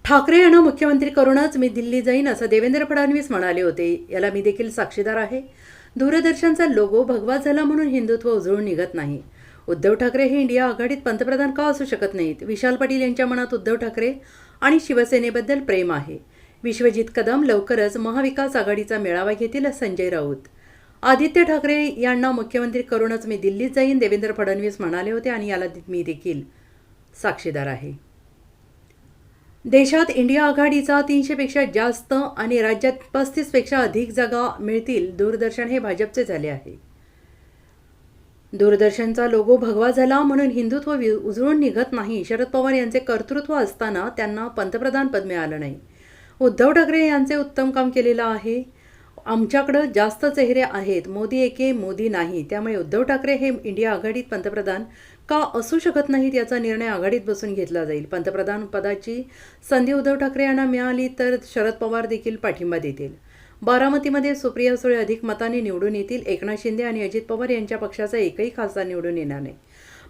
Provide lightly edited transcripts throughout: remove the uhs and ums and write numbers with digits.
ठाकरे यांना मुख्यमंत्री करूनच मी दिल्ली जाईन असं देवेंद्र फडणवीस म्हणाले होते. याला मी देखील साक्षीदार आहे. दूरदर्शनचा लोगो भगवा झाला म्हणून हिंदुत्व उजळून निघत नाही. उद्धव ठाकरे हे इंडिया आघाडीत पंतप्रधान का असू शकत नाहीत? विशाल पाटील यांच्या मनात उद्धव ठाकरे आणि शिवसेनेबद्दल प्रेम आहे. विश्वजित कदम लवकरच महाविकास आघाडीचा मेळावा घेतील. संजय राऊत आदित्य ठाकरे यांना मुख्यमंत्री करूनच मी दिल्लीत जाईन देवेंद्र फडणवीस म्हणाले होते आणि याला मी देखील साक्षीदार आहे. देशात इंडिया आघाडीचा 300पेक्षा जास्त आणि राज्यात 35पेक्षा अधिक जागा मिळतील. दूरदर्शन हे भाजपचे झाले आहे. दूरदर्शनचा लोगो भगवा झाला म्हणून हिंदुत्व उजळून निघत नाही. शरद पवार यांचे कर्तृत्व असताना त्यांना पंतप्रधान पद मिळालं नाही. उद्धव ठाकरे यांचे उत्तम काम केलेलं आहे. आमच्याकडं जास्त चेहरे आहेत. मोदी एके मोदी नाही. त्यामुळे उद्धव ठाकरे हे इंडिया आघाडीत पंतप्रधान का असू शकत नाहीत याचा निर्णय आघाडीत बसून घेतला जाईल. पंतप्रधान पदाची संधी उद्धव ठाकरे यांना मिळाली तर शरद पवार देखील पाठिंबा देतील. बारामतीमध्ये सुप्रिया सुळे अधिक मताने निवडून येतील. एकनाथ शिंदे आणि अजित पवार यांच्या पक्षाचा एकही खासदार निवडून येणार नाही.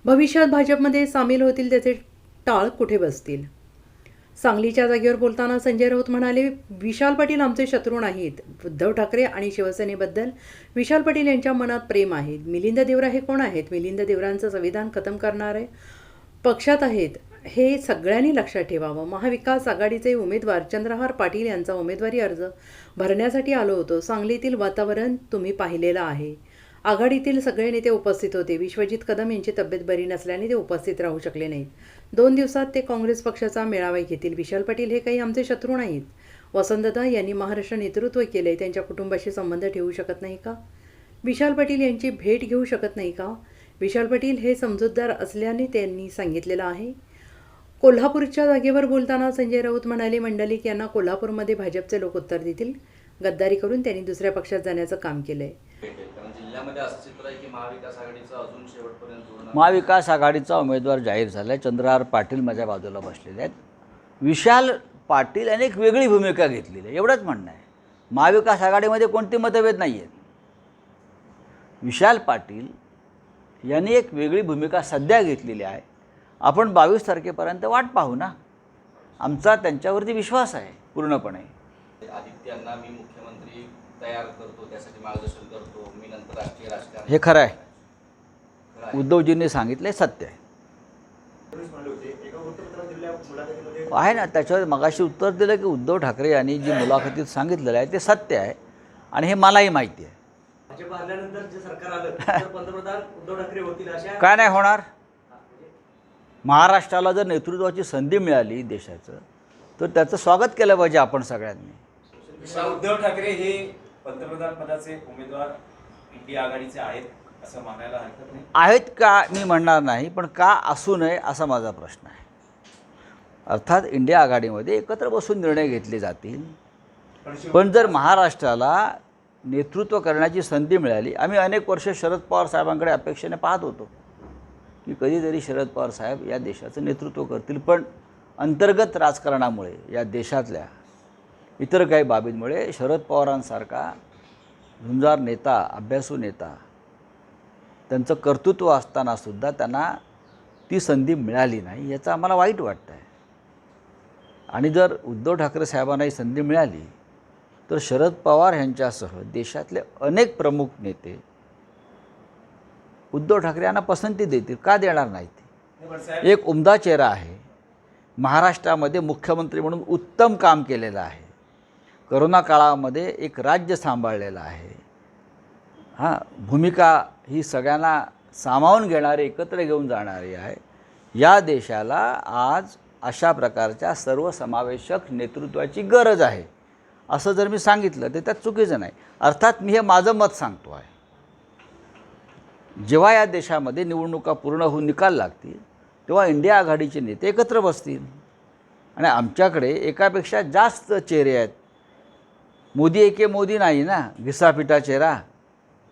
भविष्यात भाजपमध्ये सामील होतील त्याचे टाळ कुठे बसतील. सांगलीच्या जागेवर बोलताना संजय राऊत म्हणाले, विशाल पाटील आमचे शत्रू नाहीत. उद्धव ठाकरे आणि शिवसेनेबद्दल विशाल पाटील यांच्या मनात प्रेम आहे. मिलिंद देवरा हे कोण आहेत? मिलिंद देवरांचं संविधान खतम करणारे पक्षात आहेत हे सगळ्यांनी लक्षात ठेवावं. महाविकास आघाडीचे उमेदवार चंद्रहार पाटील यांचा उमेदवारी अर्ज भरण्यासाठी आलो होतो. सांगलीतील वातावरण तुम्ही पाहिलेलं आहे. आघाडीतील सगळे नेते उपस्थित होते. विश्वजित कदम यांची तब्येत बरी नसल्याने ते उपस्थित राहू शकले नाहीत. 2 दिवसात ते काँग्रेस पक्षाचा मेळावा घेतील. विशाल पाटील हे काही आमचे शत्रू नाहीत. वसंतदा यांनी महाराष्ट्र नेतृत्व केले. त्यांच्या कुटुंबाशी संबंध ठेवू शकत नाही का? विशाल पाटील यांची भेट घेऊ शकत नाही का? विशाल पाटील हे समजूतदार असल्याने त्यांनी सांगितलेलं आहे. कोल्हापूरच्या जागेवर बोलताना संजय राऊत म्हणाले, मंडलिक यांना कोल्हापूरमध्ये भाजपचे लोक उत्तर देतील. गद्दारी करून त्यांनी दुसऱ्या पक्षात जाण्याचं काम केलंय. महाविकास आघाडीचा उमेदवार जाहीर झाला आहे. चंद्रहार पाटील माझ्या बाजूला बसलेले आहेत. विशाल पाटील यांनी एक वेगळी भूमिका घेतलेली आहे एवढंच म्हणणं आहे. महाविकास आघाडीमध्ये कोणते मतभेद नाही आहेत. विशाल पाटील यांनी एक वेगळी भूमिका सध्या घेतलेली आहे. आपण 22 तारखेपर्यंत वाट पाहू ना. आमचा त्यांच्यावरती विश्वास आहे पूर्णपणे. आदित्यांना मी मुख्यमंत्री तयार करतो, त्यासाठी मार्गदर्शन करतो, मी नंतर राष्ट्रीय राजकारण. हे खरं आहे. उद्धवजींनी सांगितले सत्य आहे. आहे ना. त्याच्यावर मगाशी उत्तर दिलं की उद्धव ठाकरे यांनी जी मुलाखतीत सांगितलेलं आहे ते सत्य आहे आणि हे मलाही माहिती आहे. काय नाही होणार. महाराष्ट्राला जर नेतृत्वाची संधी मिळाली देशाचं तर त्याचं स्वागत केलं पाहिजे आपण सगळ्यांनी. उद्धव ठाकरे हे पंतप्रधान पदाचे उमेदवार इंडिया आघाडीचे आहेत असं म्हणायला हरकत नाही. आहेत का मी म्हणणार नाही, पण का असू नये असा माझा प्रश्न आहे. अर्थात इंडिया आघाडीमध्ये एकत्र बसून निर्णय घेतले जातील, पण जर महाराष्ट्राला नेतृत्व करण्याची संधी मिळाली. आम्ही अनेक वर्ष शरद पवार साहेबांकडे अपेक्षेने पाहत होतो की कधीतरी शरद पवार साहेब या देशाचं नेतृत्व करतील, पण अंतर्गत राजकारणामुळे या देशातल्या इतर काही बाबींमुळे शरद पवारांसारखा झुंजार नेता, अभ्यासू नेता, त्यांचं कर्तृत्व असतानासुद्धा त्यांना ती संधी मिळाली नाही. याचं आम्हाला वाईट वाटतं आहे. आणि जर उद्धव ठाकरे साहेबांना ही संधी मिळाली तर शरद पवार यांच्यासह देशातले अनेक प्रमुख नेते उद्धव ठाकरे यांना पसंती देतील. का देणार नाहीत? एक उमदा चेहरा आहे. महाराष्ट्रामध्ये मुख्यमंत्री म्हणून उत्तम काम केलेलं आहे. करोना काळामध्ये एक राज्य सांभाळलेलं आहे. भूमिका ही सगळ्यांना सामावून घेणारी, एकत्र घेऊन जाणारी आहे. या देशाला आज अशा प्रकारच्या सर्वसमावेशक नेतृत्वाची गरज आहे असं जर मी सांगितलं तर त्यात चुकीचं नाही. अर्थात मी हे माझं मत सांगतो आहे. जेव्हा या देशामध्ये निवडणुका पूर्ण होऊन निकाल लागतील तेव्हा इंडिया आघाडीचे नेते एकत्र बसतील आणि आमच्याकडे एकापेक्षा जास्त चेहरे आहेत. मोदी एके मोदी नाही ना, घिसापिटा चेहरा.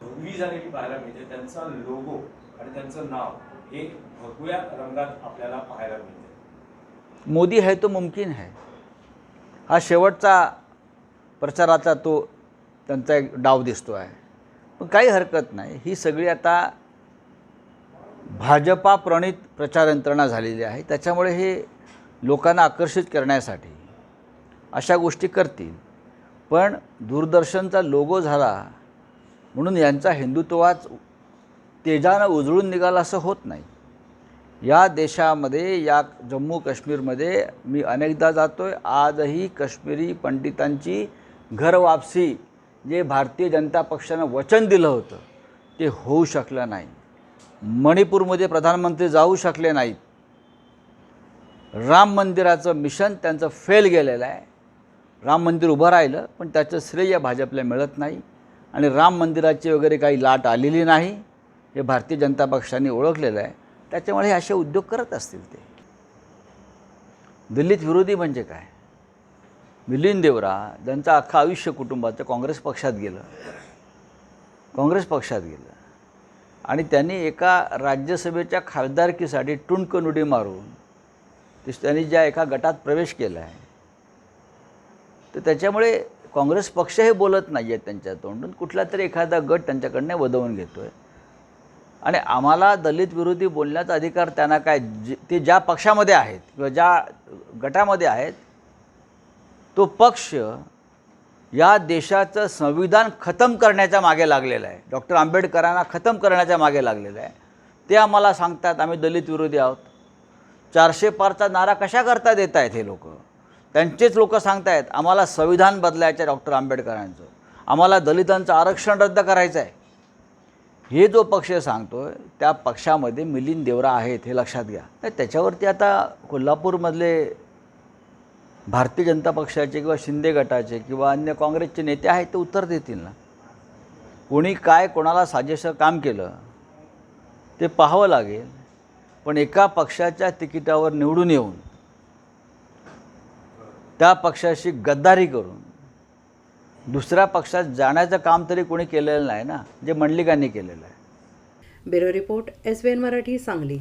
ध्रुवी झालेली पाहायला मिळते. त्यांचा लोगो आणि त्यांचं नाव हे भगव्या रंगात आपल्याला पाहायला मिळते. मोदी है तो मुमकिन है हा शेवटचा प्रचाराचा तो त्यांचा एक डाव दिसतो आहे. पण काही हरकत नाही. ही सगळी आता भाजपा प्रणित प्रचार यंत्रणा झालेली आहे. त्याच्यामुळे हे लोकांना आकर्षित करण्यासाठी अशा गोष्टी करतील. पण दूरदर्शनचा लोगो झाला म्हणून यांचा हिंदुत्वाच तेजानं उजळून निघाला असं होत नाही. या देशामध्ये, या जम्मू काश्मीरमध्ये मी अनेकदा जातो आहे. आजही काश्मीरी पंडितांची घरवापसी जे भारतीय जनता पक्षानं वचन दिलं होतं ते होऊ शकलं नाही. मणिपूरमध्ये प्रधानमंत्री जाऊ शकले नाहीत. राम मंदिराचं मिशन त्यांचं फेल गेलेलं आहे. राम मंदिर उभं राहिलं पण त्याचं श्रेय भाजपला मिळत नाही आणि राम मंदिराची वगैरे काही लाट आलेली नाही हे भारतीय जनता पक्षाने ओळखलेलं आहे. त्याच्यामुळे हे असे उद्योग करत असतील. ते दलित विरोधी म्हणजे काय? मिलिंद देवरा ज्यांचं अख्खं आयुष्य कुटुंबाचं काँग्रेस पक्षात गेलं आणि त्यांनी एका राज्यसभेच्या खासदारकीसाठी टुणकन उडी मारून त्यांनी ज्या एका गटात प्रवेश केला आहे तर त्याच्यामुळे काँग्रेस पक्ष हे बोलत नाही आहे त्यांच्या तोंडून. कुठला तरी एखादा गट त्यांच्याकडनं वदवून घेतो आहे आणि आम्हाला दलित विरोधी बोलण्याचा अधिकार त्यांना काय? ते ज्या पक्षामध्ये आहेत किंवा ज्या गटामध्ये आहेत तो पक्ष या देशाचं संविधान खतम करण्याच्या मागे लागलेला आहे. डॉक्टर आंबेडकरांना खतम करण्याच्या मागे लागलेला आहे. ते आम्हाला सांगतात आम्ही दलित विरोधी आहोत. 400 पारचा नारा कशा करता देत आहेत हे लोक? त्यांचेच लोक सांगत आहेत आम्हाला संविधान बदलायचं आहे डॉक्टर आंबेडकरांचं, आम्हाला दलितांचं आरक्षण रद्द करायचं आहे. हे जो पक्ष सांगतोय त्या पक्षामध्ये मिलिंद देवरा आहेत हे लक्षात घ्या. तर त्याच्यावरती आता कोल्हापूरमधले भारतीय जनता पक्षाचे किंवा शिंदे गटाचे किंवा अन्य काँग्रेसचे नेते आहेत ते उत्तर देतील ना. कोणी काय कोणाला साजेसं काम केलं ते पाहावं लागेल. पण एका पक्षाच्या तिकिटावर निवडून येऊन त्या पक्षाशी गद्दारी करून दुसऱ्या पक्षात जाण्याचं काम तरी कोणी केलेलं नाही ना, जे मंडलिकांनी केलेलं आहे. Bureau report SBN Marathi, Sangli.